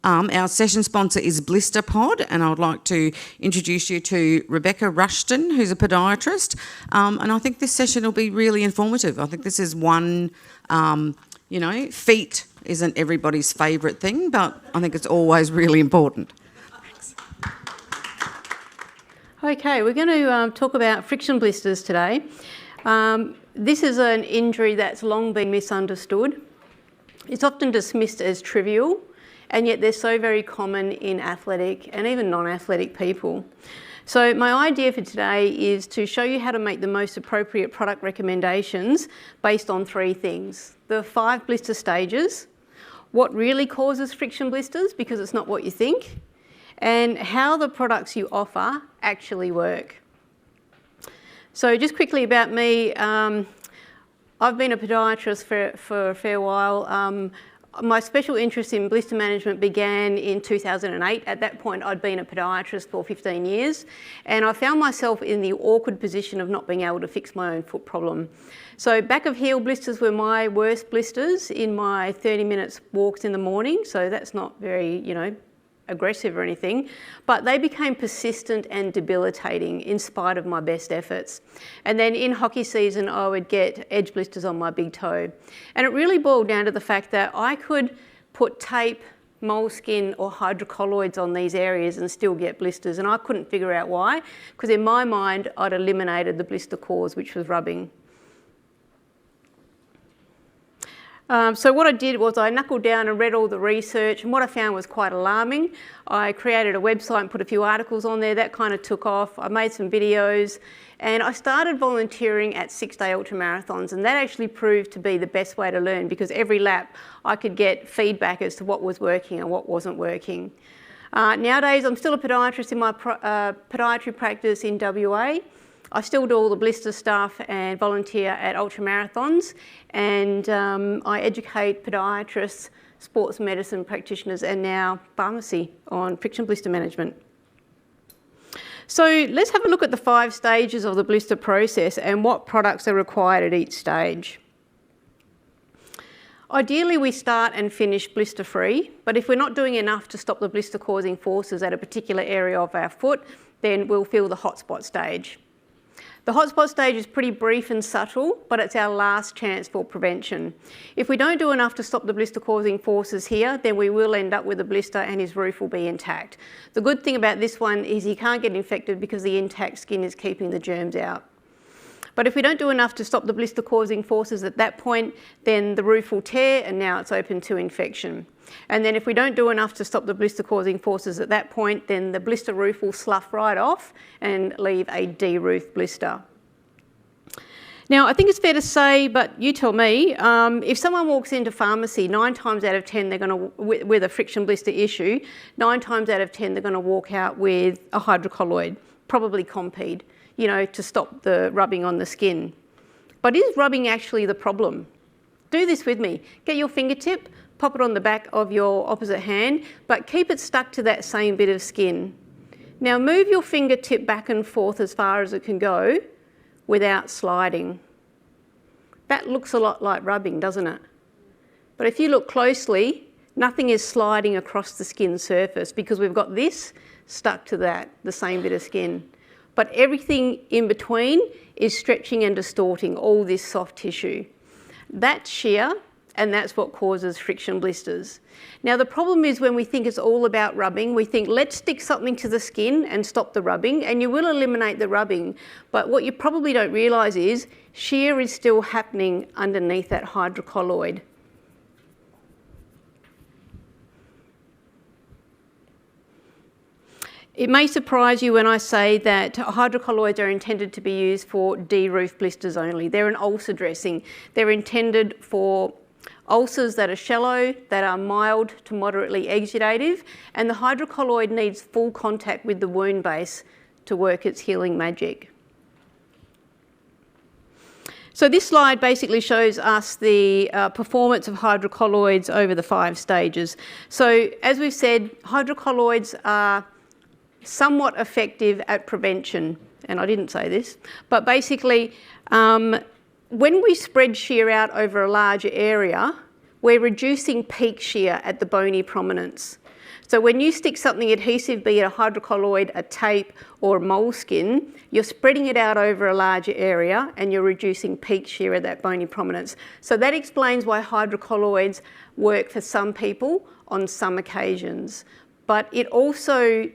Our session sponsor is Blister Pod, and I would like to introduce you to Rebecca Rushton, who's a podiatrist. And I think this session will be really informative. I think this is one, feet isn't everybody's favourite thing, but I think it's always really important. Thanks. Okay, we're going to talk about friction blisters today. This is an injury that's long been misunderstood. It's often dismissed as trivial, and yet they're so very common in athletic and even non-athletic people. So my idea for today is to show you how to make the most appropriate product recommendations based on three things. The 5 blister stages, what really causes friction blisters because it's not what you think, and how the products you offer actually work. So just quickly about me, I've been a podiatrist for a fair while. My special interest in blister management began in 2008. At that point, I'd been a podiatrist for 15 years, and I found myself in the awkward position of not being able to fix my own foot problem. So back of heel blisters were my worst blisters in my 30 minutes walks in the morning, so that's not very, aggressive or anything, but they became persistent and debilitating in spite of my best efforts. And then in hockey season, I would get edge blisters on my big toe. And it really boiled down to the fact that I could put tape, moleskin or hydrocolloids on these areas and still get blisters, and I couldn't figure out why, because in my mind, I'd eliminated the blister cause, which was rubbing. So what I did was I knuckled down and read all the research, and what I found was quite alarming. I created a website and put a few articles on there. That kind of took off. I made some videos, and I started volunteering at 6-day ultramarathons, and that actually proved to be the best way to learn, because every lap I could get feedback as to what was working and what wasn't working. Nowadays, I'm still a podiatrist in my podiatry practice in WA. I still do all the blister stuff and volunteer at ultramarathons, and I educate podiatrists, sports medicine practitioners and now pharmacy on friction blister management. So let's have a look at the 5 stages of the blister process and what products are required at each stage. Ideally, we start and finish blister-free, but if we're not doing enough to stop the blister-causing forces at a particular area of our foot, then we'll feel the hotspot stage. The hotspot stage is pretty brief and subtle, but it's our last chance for prevention. If we don't do enough to stop the blister-causing forces here, then we will end up with a blister and his roof will be intact. The good thing about this one is he can't get infected because the intact skin is keeping the germs out. But if we don't do enough to stop the blister-causing forces at that point, then the roof will tear and now it's open to infection. And then if we don't do enough to stop the blister-causing forces at that point, then the blister roof will slough right off and leave a de-roof blister. Now, I think it's fair to say, but you tell me, if someone walks into pharmacy, 9 times out of 10 they're going to, with a friction blister issue, 9 times out of 10 they're going to walk out with a hydrocolloid, probably Compede, to stop the rubbing on the skin. But is rubbing actually the problem? Do this with me. Get your fingertip, pop it on the back of your opposite hand, but keep it stuck to that same bit of skin. Now move your fingertip back and forth as far as it can go without sliding. That looks a lot like rubbing, doesn't it? But if you look closely, nothing is sliding across the skin surface because we've got this stuck to that, the same bit of skin. But everything in between is stretching and distorting all this soft tissue. That's shear, and that's what causes friction blisters. Now the problem is when we think it's all about rubbing, we think let's stick something to the skin and stop the rubbing, and you will eliminate the rubbing. But what you probably don't realise is shear is still happening underneath that hydrocolloid. It may surprise you when I say that hydrocolloids are intended to be used for de-roof blisters only. They're an ulcer dressing. They're intended for ulcers that are shallow, that are mild to moderately exudative, and the hydrocolloid needs full contact with the wound base to work its healing magic. So this slide basically shows us the performance of hydrocolloids over the 5 stages. So as we've said, hydrocolloids are somewhat effective at prevention, and I didn't say this, but basically when we spread shear out over a larger area, we're reducing peak shear at the bony prominence. So when you stick something adhesive, be it a hydrocolloid, a tape or a moleskin, you're spreading it out over a larger area and you're reducing peak shear at that bony prominence. So that explains why hydrocolloids work for some people on some occasions. But it also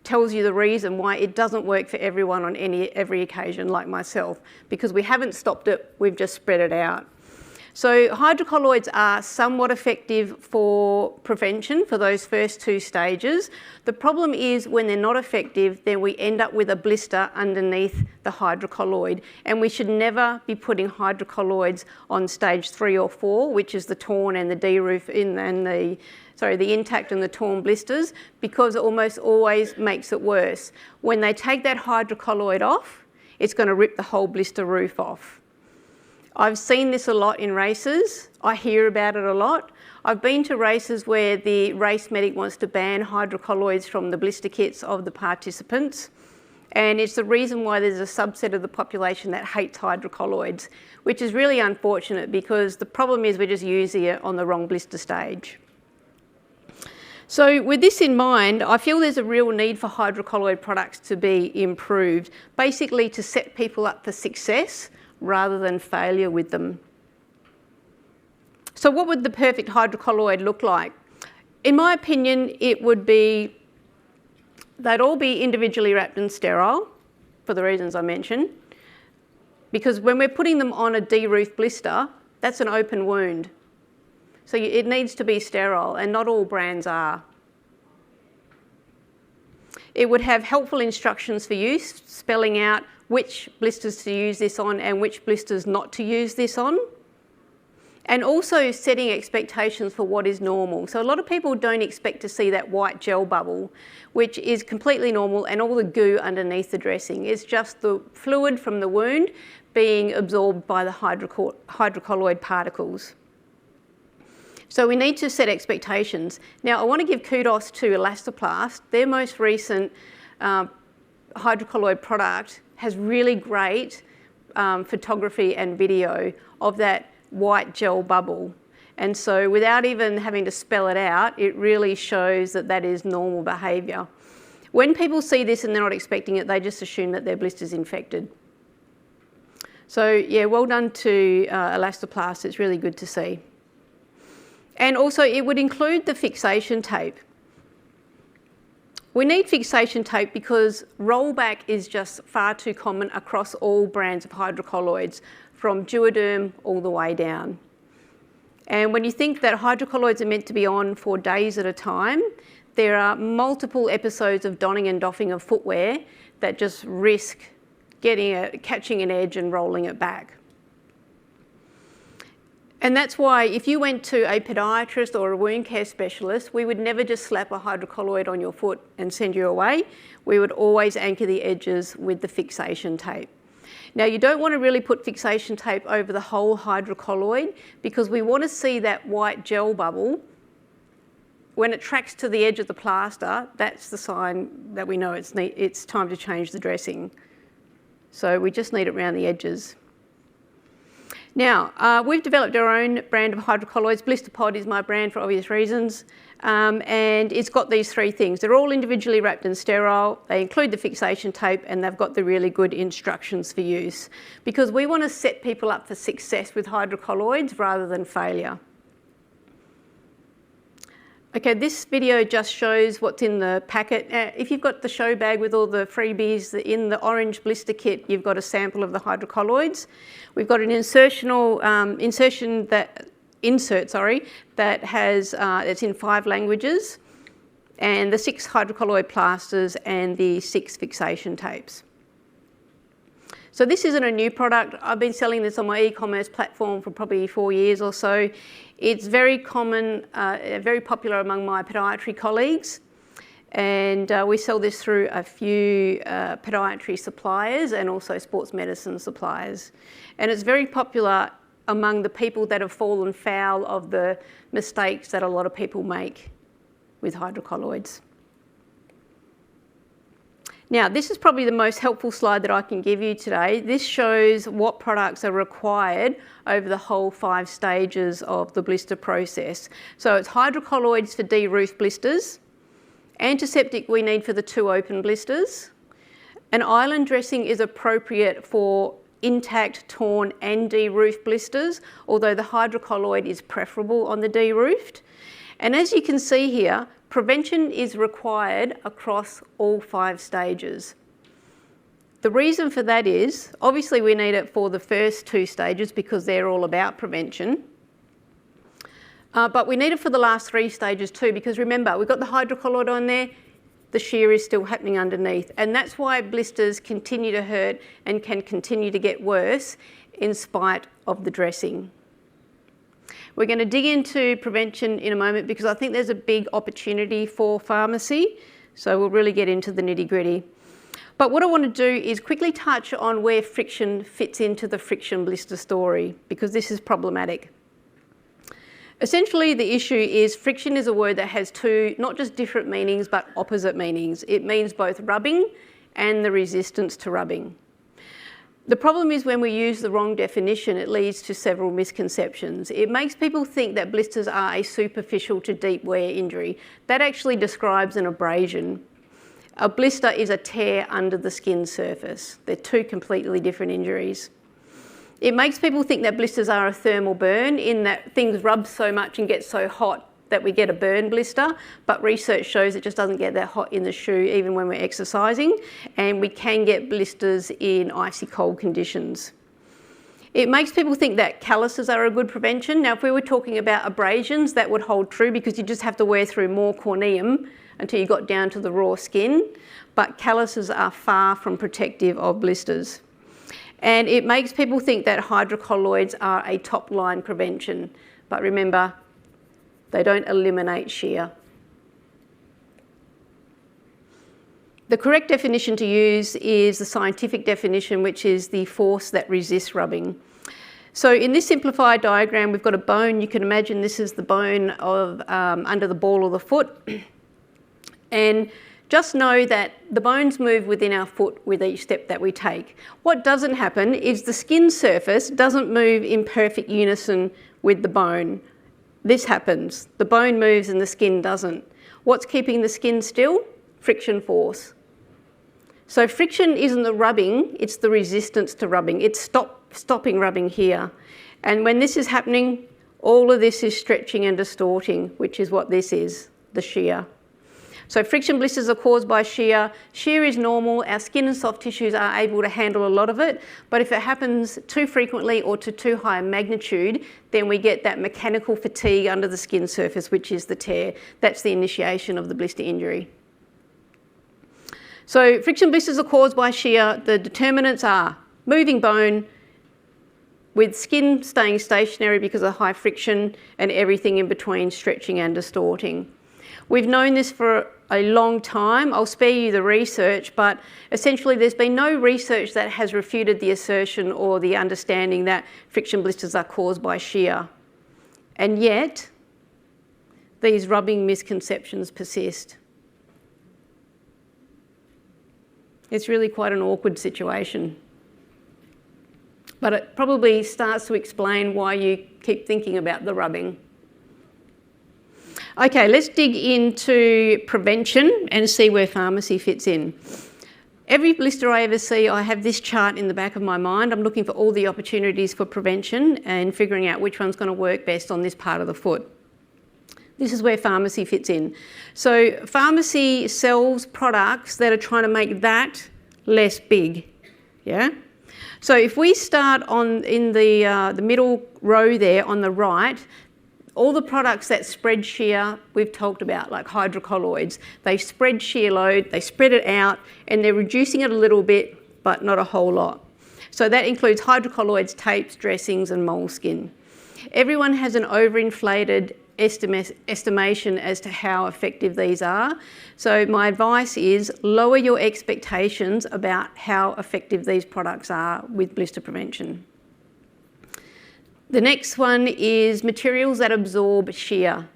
tells you the reason why it doesn't work for everyone on every occasion, like myself, because we haven't stopped it, we've just spread it out. So hydrocolloids are somewhat effective for prevention for those first 2 stages. The problem is when they're not effective, then we end up with a blister underneath the hydrocolloid, and we should never be putting hydrocolloids on stage 3 or 4, which is the torn and the deroof the intact and the torn blisters, because it almost always makes it worse. When they take that hydrocolloid off, it's going to rip the whole blister roof off. I've seen this a lot in races. I hear about it a lot. I've been to races where the race medic wants to ban hydrocolloids from the blister kits of the participants. And it's the reason why there's a subset of the population that hates hydrocolloids, which is really unfortunate because the problem is we're just using it on the wrong blister stage. So with this in mind, I feel there's a real need for hydrocolloid products to be improved, basically to set people up for success rather than failure with them. So what would the perfect hydrocolloid look like? In my opinion, it would be, they'd all be individually wrapped and sterile for the reasons I mentioned, because when we're putting them on a deroof blister, that's an open wound. So it needs to be sterile, and not all brands are. It would have helpful instructions for use, spelling out which blisters to use this on and which blisters not to use this on. And also setting expectations for what is normal. So a lot of people don't expect to see that white gel bubble, which is completely normal, and all the goo underneath the dressing. It's just the fluid from the wound being absorbed by the hydrocolloid particles. So we need to set expectations. Now, I want to give kudos to Elastoplast. Their most recent hydrocolloid product has really great photography and video of that white gel bubble. And so without even having to spell it out, it really shows that that is normal behaviour. When people see this and they're not expecting it, they just assume that their blister's infected. So yeah, well done to Elastoplast. It's really good to see. And also it would include the fixation tape. We need fixation tape because rollback is just far too common across all brands of hydrocolloids, from Duoderm all the way down. And when you think that hydrocolloids are meant to be on for days at a time, there are multiple episodes of donning and doffing of footwear that just risk catching an edge and rolling it back. And that's why if you went to a podiatrist or a wound care specialist, we would never just slap a hydrocolloid on your foot and send you away. We would always anchor the edges with the fixation tape. Now, you don't want to really put fixation tape over the whole hydrocolloid because we want to see that white gel bubble. When it tracks to the edge of the plaster, that's the sign that we know it's time to change the dressing. So we just need it around the edges. Now, we've developed our own brand of hydrocolloids. Blister Pod is my brand for obvious reasons. And it's got these 3 things. They're all individually wrapped and sterile. They include the fixation tape, and they've got the really good instructions for use, because we want to set people up for success with hydrocolloids rather than failure. Okay, this video just shows what's in the packet. If you've got the show bag with all the freebies, in the orange blister kit, you've got a sample of the hydrocolloids. We've got an insert that has, it's in 5 languages, and the 6 hydrocolloid plasters and the 6 fixation tapes. So this isn't a new product. I've been selling this on my e-commerce platform for probably 4 years or so. It's very common, very popular among my podiatry colleagues. And we sell this through a few podiatry suppliers and also sports medicine suppliers. And it's very popular among the people that have fallen foul of the mistakes that a lot of people make with hydrocolloids. Now, this is probably the most helpful slide that I can give you today. This shows what products are required over the whole 5 stages of the blister process. So it's hydrocolloids for de-roof blisters, antiseptic we need for the 2 open blisters, an island dressing is appropriate for intact, torn and de-roofed blisters, although the hydrocolloid is preferable on the de-roofed. And as you can see here, prevention is required across all 5 stages. The reason for that is, obviously we need it for the first 2 stages because they're all about prevention. But we need it for the last 3 stages too, because remember, we've got the hydrocolloid on there, the shear is still happening underneath. And that's why blisters continue to hurt and can continue to get worse in spite of the dressing. We're going to dig into prevention in a moment because I think there's a big opportunity for pharmacy. So we'll really get into the nitty-gritty. But what I want to do is quickly touch on where friction fits into the friction blister story, because this is problematic. Essentially, the issue is friction is a word that has 2, not just different meanings, but opposite meanings. It means both rubbing and the resistance to rubbing. The problem is when we use the wrong definition, it leads to several misconceptions. It makes people think that blisters are a superficial to deep wear injury. That actually describes an abrasion. A blister is a tear under the skin surface. They're 2 completely different injuries. It makes people think that blisters are a thermal burn, in that things rub so much and get so hot that we get a burn blister, but research shows it just doesn't get that hot in the shoe even when we're exercising, and we can get blisters in icy cold conditions. It makes people think that calluses are a good prevention. Now, if we were talking about abrasions, that would hold true because you just have to wear through more corneum until you got down to the raw skin, but calluses are far from protective of blisters. And it makes people think that hydrocolloids are a top-line prevention, but remember, they don't eliminate shear. The correct definition to use is the scientific definition, which is the force that resists rubbing. So in this simplified diagram, we've got a bone. You can imagine this is the bone of under the ball of the foot. And just know that the bones move within our foot with each step that we take. What doesn't happen is the skin surface doesn't move in perfect unison with the bone. This happens. The bone moves and the skin doesn't. What's keeping the skin still? Friction force. So friction isn't the rubbing, it's the resistance to rubbing. It's stopping rubbing here. And when this is happening, all of this is stretching and distorting, which is what this is, the shear. So friction blisters are caused by shear. Shear is normal. Our skin and soft tissues are able to handle a lot of it. But if it happens too frequently or to too high a magnitude, then we get that mechanical fatigue under the skin surface, which is the tear. That's the initiation of the blister injury. So friction blisters are caused by shear. The determinants are moving bone, with skin staying stationary because of high friction, and everything in between stretching and distorting. We've known this for a long time. I'll spare you the research, but essentially there's been no research that has refuted the assertion or the understanding that friction blisters are caused by shear. And yet, these rubbing misconceptions persist. It's really quite an awkward situation. But it probably starts to explain why you keep thinking about the rubbing. Okay, let's dig into prevention and see where pharmacy fits in. Every blister I ever see, I have this chart in the back of my mind. I'm looking for all the opportunities for prevention and figuring out which one's going to work best on this part of the foot. This is where pharmacy fits in. So pharmacy sells products that are trying to make that less big, yeah? So if we start in the middle row there on the right, all the products that spread shear we've talked about, like hydrocolloids, they spread shear load, they spread it out, and they're reducing it a little bit, but not a whole lot. So that includes hydrocolloids, tapes, dressings, and moleskin. Everyone has an overinflated estimation as to how effective these are. So my advice is lower your expectations about how effective these products are with blister prevention. The next one is materials that absorb shear.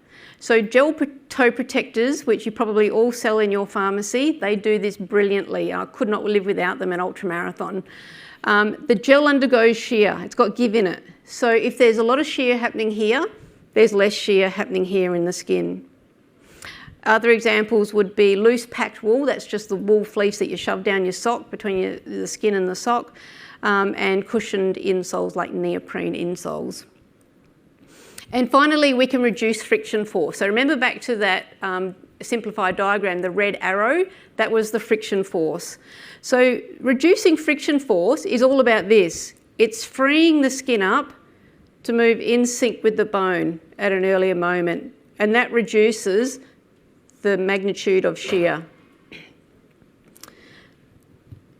So gel toe protectors, which you probably all sell in your pharmacy, they do this brilliantly. I could not live without them at Ultramarathon. The gel undergoes shear. It's got give in it. So if there's a lot of shear happening here, there's less shear happening here in the skin. Other examples would be loose packed wool. That's just the wool fleece that you shove down your sock between the skin and the sock, and cushioned insoles like neoprene insoles. And finally, we can reduce friction force. So remember back to that simplified diagram, the red arrow, that was the friction force. So reducing friction force is all about this. It's freeing the skin up to move in sync with the bone at an earlier moment, and that reduces the magnitude of shear.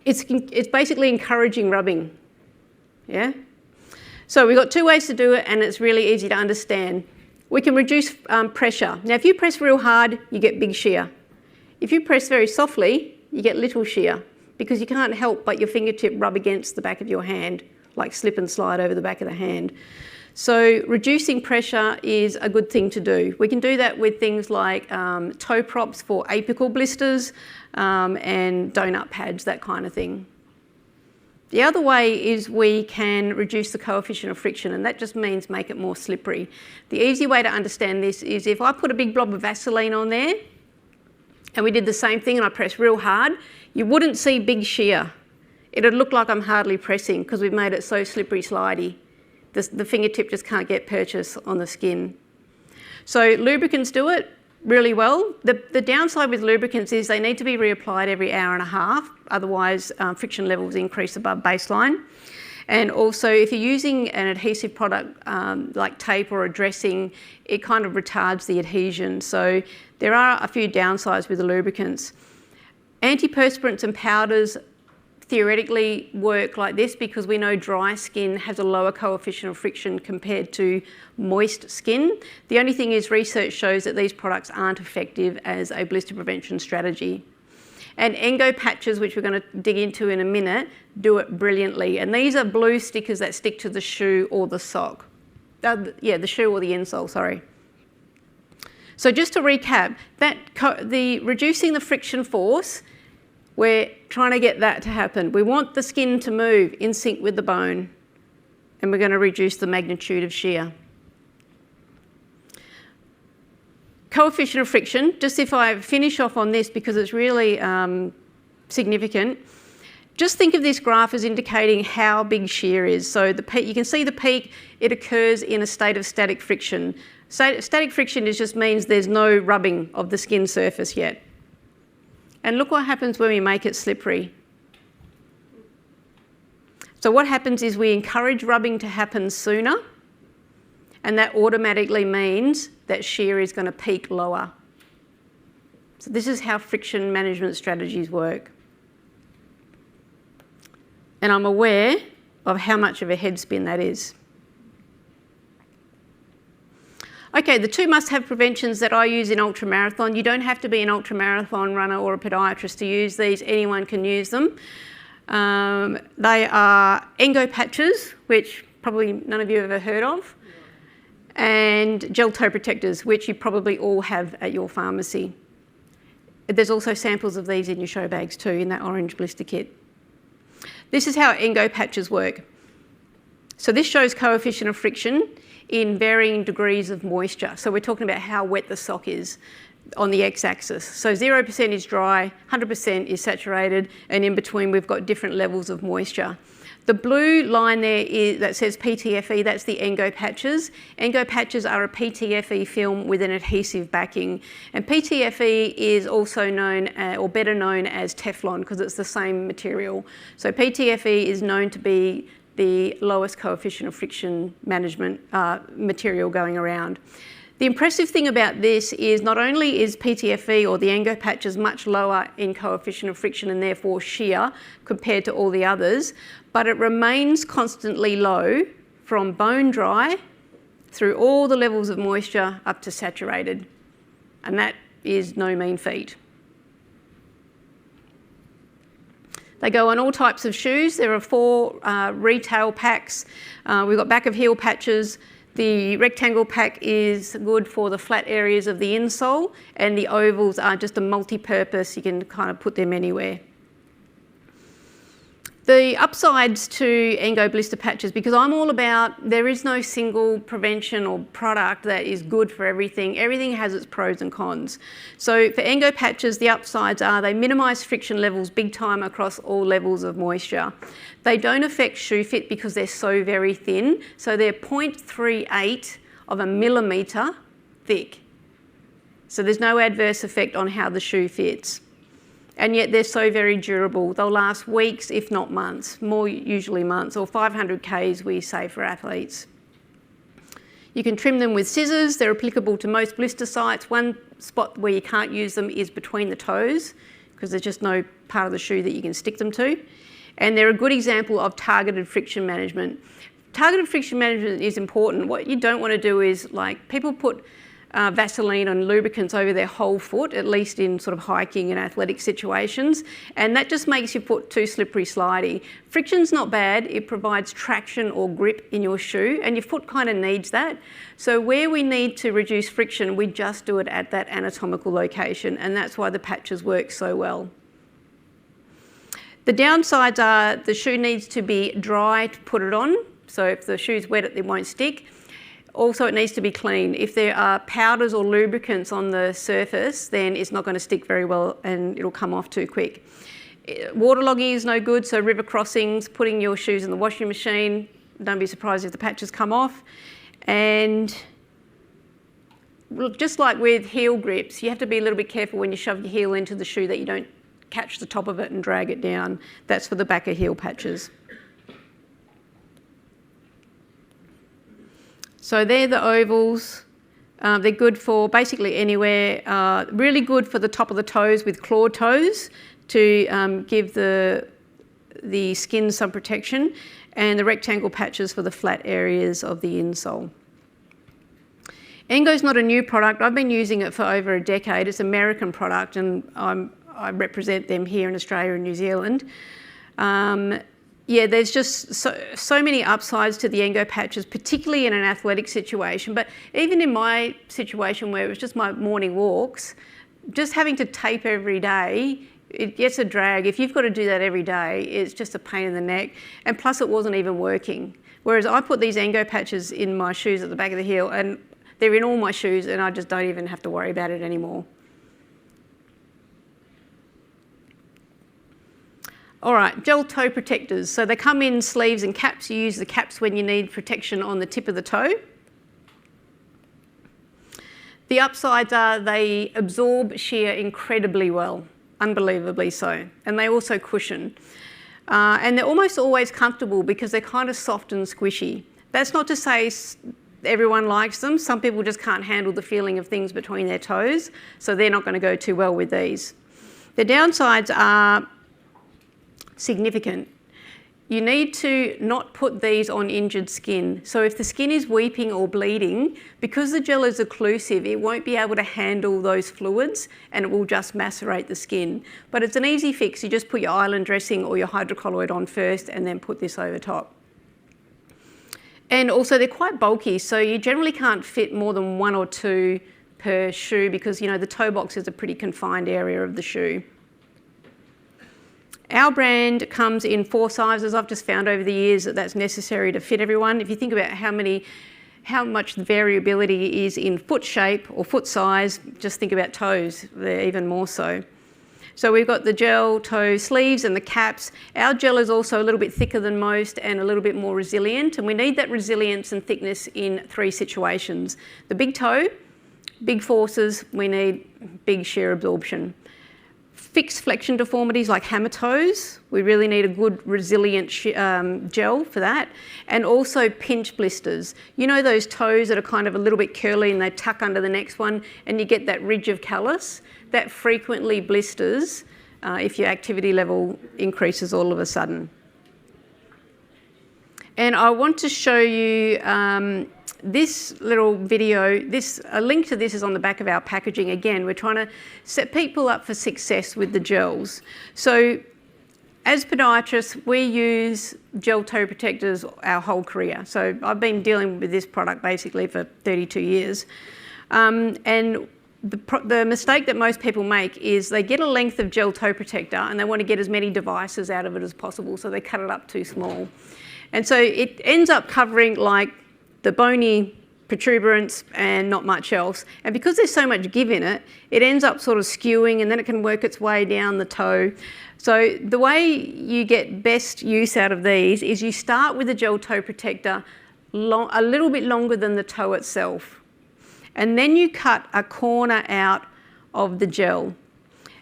It's basically encouraging rubbing, yeah? So we've got two ways to do it, and it's really easy to understand. We can reduce pressure. Now, if you press real hard, you get big shear. If you press very softly, you get little shear, because you can't help but your fingertip rub against the back of your hand, like slip and slide over the back of the hand. So reducing pressure is a good thing to do. We can do that with things like toe props for apical blisters and donut pads, that kind of thing. The other way is we can reduce the coefficient of friction, and that just means make it more slippery. The easy way to understand this is if I put a big blob of Vaseline on there and we did the same thing and I press real hard, you wouldn't see big shear. It'd look like I'm hardly pressing because we've made it so slippery slidey. The fingertip just can't get purchase on the skin. So lubricants do it really well. The downside with lubricants is they need to be reapplied every hour and a half, otherwise friction levels increase above baseline. And also if you're using an adhesive product like tape or a dressing, it kind of retards the adhesion. So there are a few downsides with the lubricants. Antiperspirants and powders theoretically work like this because we know dry skin has a lower coefficient of friction compared to moist skin. The only thing is research shows that these products aren't effective as a blister prevention strategy. And ENGO patches, which we're going to dig into in a minute, do it brilliantly. And these are blue stickers that stick to the shoe or the sock. The shoe or the insole, sorry. So just to recap, reducing the friction force, we're trying to get that to happen. We want the skin to move in sync with the bone, and we're going to reduce the magnitude of shear. Coefficient of friction, just if I finish off on this because it's really significant, just think of this graph as indicating how big shear is. So you can see the peak, it occurs in a state of static friction. Static friction just means there's no rubbing of the skin surface yet. And look what happens when we make it slippery. So what happens is we encourage rubbing to happen sooner, and that automatically means that shear is going to peak lower. So this is how friction management strategies work. And I'm aware of how much of a head spin that is. Okay, the two must-have preventions that I use in Ultramarathon. You don't have to be an Ultramarathon runner or a podiatrist to use these. Anyone can use them. They are ENGO patches, which probably none of you have ever heard of, and gel toe protectors, which you probably all have at your pharmacy. There's also samples of these in your show bags too, in that orange blister kit. This is how ENGO patches work. So this shows coefficient of friction in varying degrees of moisture. So we're talking about how wet the sock is on the x-axis. So 0% is dry, 100% is saturated, and in between we've got different levels of moisture. The blue line there that says PTFE, that's the ENGO patches. ENGO patches are a PTFE film with an adhesive backing. And PTFE is also known, or better known as Teflon, because it's the same material. So PTFE is known to be the lowest coefficient of friction management material going around. The impressive thing about this is not only is PTFE or the ENGO patches much lower in coefficient of friction and therefore shear compared to all the others, but it remains constantly low from bone dry through all the levels of moisture up to saturated. And that is no mean feat. They go on all types of shoes. There are 4 retail packs. We've got back of heel patches. The rectangle pack is good for the flat areas of the insole, and the ovals are just a multi-purpose. You can kind of put them anywhere. The upsides to ENGO blister patches, because I'm all about there is no single prevention or product that is good for everything. Everything has its pros and cons. So for ENGO patches, the upsides are they minimise friction levels big time across all levels of moisture. They don't affect shoe fit because they're so very thin. So they're 0.38 of a millimetre thick. So there's no adverse effect on how the shoe fits. And yet they're so very durable. They'll last weeks, if not months, more usually months, or 500 Ks we say for athletes. You can trim them with scissors. They're applicable to most blister sites. One spot where you can't use them is between the toes, because there's just no part of the shoe that you can stick them to. And they're a good example of targeted friction management. Targeted friction management is important. What you don't want to do is, like, people put Vaseline and lubricants over their whole foot, at least in sort of hiking and athletic situations, and that just makes your foot too slippery slidey. Friction's not bad, it provides traction or grip in your shoe, and your foot kind of needs that. So where we need to reduce friction, we just do it at that anatomical location, and that's why the patches work so well. The downsides are the shoe needs to be dry to put it on, so if the shoe's wet it won't stick. Also, it needs to be clean. If there are powders or lubricants on the surface, then it's not going to stick very well and it'll come off too quick. Waterlogging is no good, so river crossings, putting your shoes in the washing machine, don't be surprised if the patches come off. And just like with heel grips, you have to be a little bit careful when you shove your heel into the shoe that you don't catch the top of it and drag it down. That's for the back of heel patches. So they're the ovals. They're good for basically anywhere. Really good for the top of the toes with clawed toes to give the skin some protection, and the rectangle patches for the flat areas of the insole. ENGO's not a new product. I've been using it for over a decade. It's an American product, and I represent them here in Australia and New Zealand. Yeah, there's just so many upsides to the ENGO patches, particularly in an athletic situation. But even in my situation where it was just my morning walks, just having to tape every day, it gets a drag. If you've got to do that every day, it's just a pain in the neck. And plus it wasn't even working. Whereas I put these ENGO patches in my shoes at the back of the heel, and they're in all my shoes, and I just don't even have to worry about it anymore. All right, gel toe protectors. So they come in sleeves and caps. You use the caps when you need protection on the tip of the toe. The upsides are they absorb shear incredibly well, unbelievably so, and they also cushion. And they're almost always comfortable because they're kind of soft and squishy. That's not to say everyone likes them. Some people just can't handle the feeling of things between their toes, so they're not going to go too well with these. The downsides are significant. You need to not put these on injured skin. So if the skin is weeping or bleeding, because the gel is occlusive, it won't be able to handle those fluids and it will just macerate the skin. But it's an easy fix. You just put your island dressing or your hydrocolloid on first and then put this over top. And also they're quite bulky, so you generally can't fit more than 1 or 2 per shoe because, you know, the toe box is a pretty confined area of the shoe. Our brand comes in 4 sizes. I've just found over the years that that's necessary to fit everyone. If you think about how much variability is in foot shape or foot size, just think about toes. They're even more so. So we've got the gel toe sleeves and the caps. Our gel is also a little bit thicker than most and a little bit more resilient, and we need that resilience and thickness in 3 situations. The big toe, big forces, we need big shear absorption. Fixed flexion deformities like hammer toes, we really need a good resilient gel for that. And also pinch blisters. You know those toes that are kind of a little bit curly and they tuck under the next one and you get that ridge of callus? That frequently blisters if your activity level increases all of a sudden. And I want to show you this little video. A link to this is on the back of our packaging. Again, we're trying to set people up for success with the gels. So as podiatrists, we use gel toe protectors our whole career. So I've been dealing with this product basically for 32 years. And the mistake that most people make is they get a length of gel toe protector and they want to get as many devices out of it as possible, so they cut it up too small. And so it ends up covering like the bony protuberance and not much else. And because there's so much give in it, it ends up sort of skewing, and then it can work its way down the toe. So the way you get best use out of these is you start with a gel toe protector a little bit longer than the toe itself. And then you cut a corner out of the gel.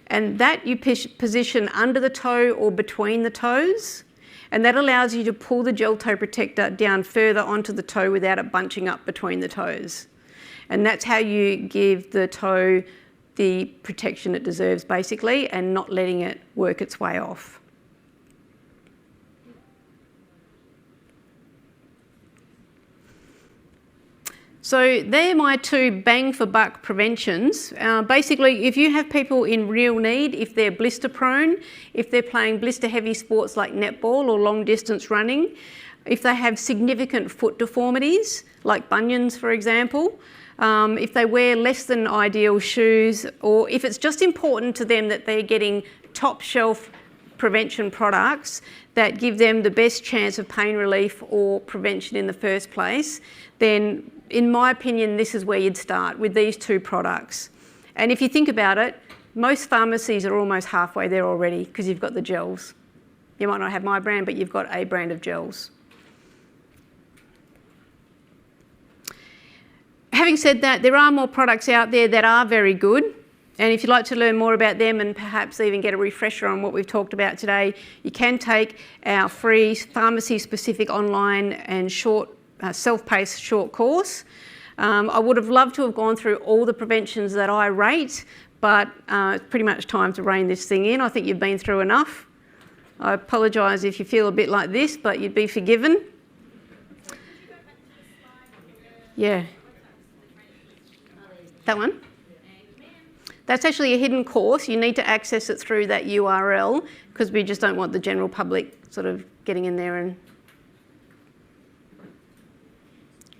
And that you position under the toe or between the toes. And that allows you to pull the gel toe protector down further onto the toe without it bunching up between the toes. And that's how you give the toe the protection it deserves, basically, and not letting it work its way off. So they're my two bang for buck preventions. Basically, if you have people in real need, if they're blister prone, if they're playing blister heavy sports like netball or long distance running, if they have significant foot deformities, like bunions, for example, if they wear less than ideal shoes, or if it's just important to them that they're getting top shelf prevention products that give them the best chance of pain relief or prevention in the first place, then in my opinion, this is where you'd start, with these two products. And if you think about it, most pharmacies are almost halfway there already because you've got the gels. You might not have my brand, but you've got a brand of gels. Having said that, there are more products out there that are very good. And if you'd like to learn more about them and perhaps even get a refresher on what we've talked about today, you can take our free pharmacy-specific online and short self-paced short course. I would have loved to have gone through all the preventions that I rate, but it's pretty much time to rein this thing in. I think you've been through enough. I apologise if you feel a bit like this, but you'd be forgiven. Yeah. That one? That's actually a hidden course. You need to access it through that URL because we just don't want the general public sort of getting in there and...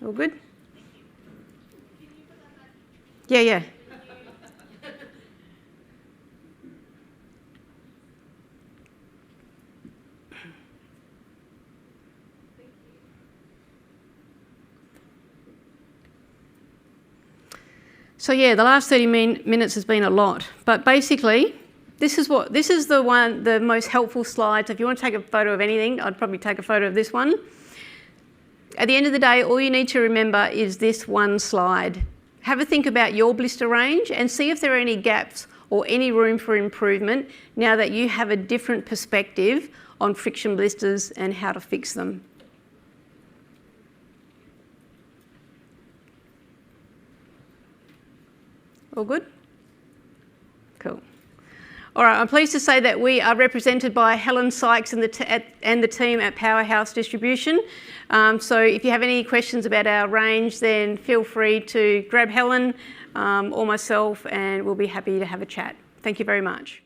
All good? Yeah. So yeah, the last 30 minutes has been a lot, but basically, this is the most helpful slides. If you want to take a photo of anything, I'd probably take a photo of this one. At the end of the day, all you need to remember is this one slide. Have a think about your blister range and see if there are any gaps or any room for improvement now that you have a different perspective on friction blisters and how to fix them. All good? Cool. All right, I'm pleased to say that we are represented by Helen Sykes and the team at Powerhouse Distribution. So if you have any questions about our range, then feel free to grab Helen or myself, and we'll be happy to have a chat. Thank you very much.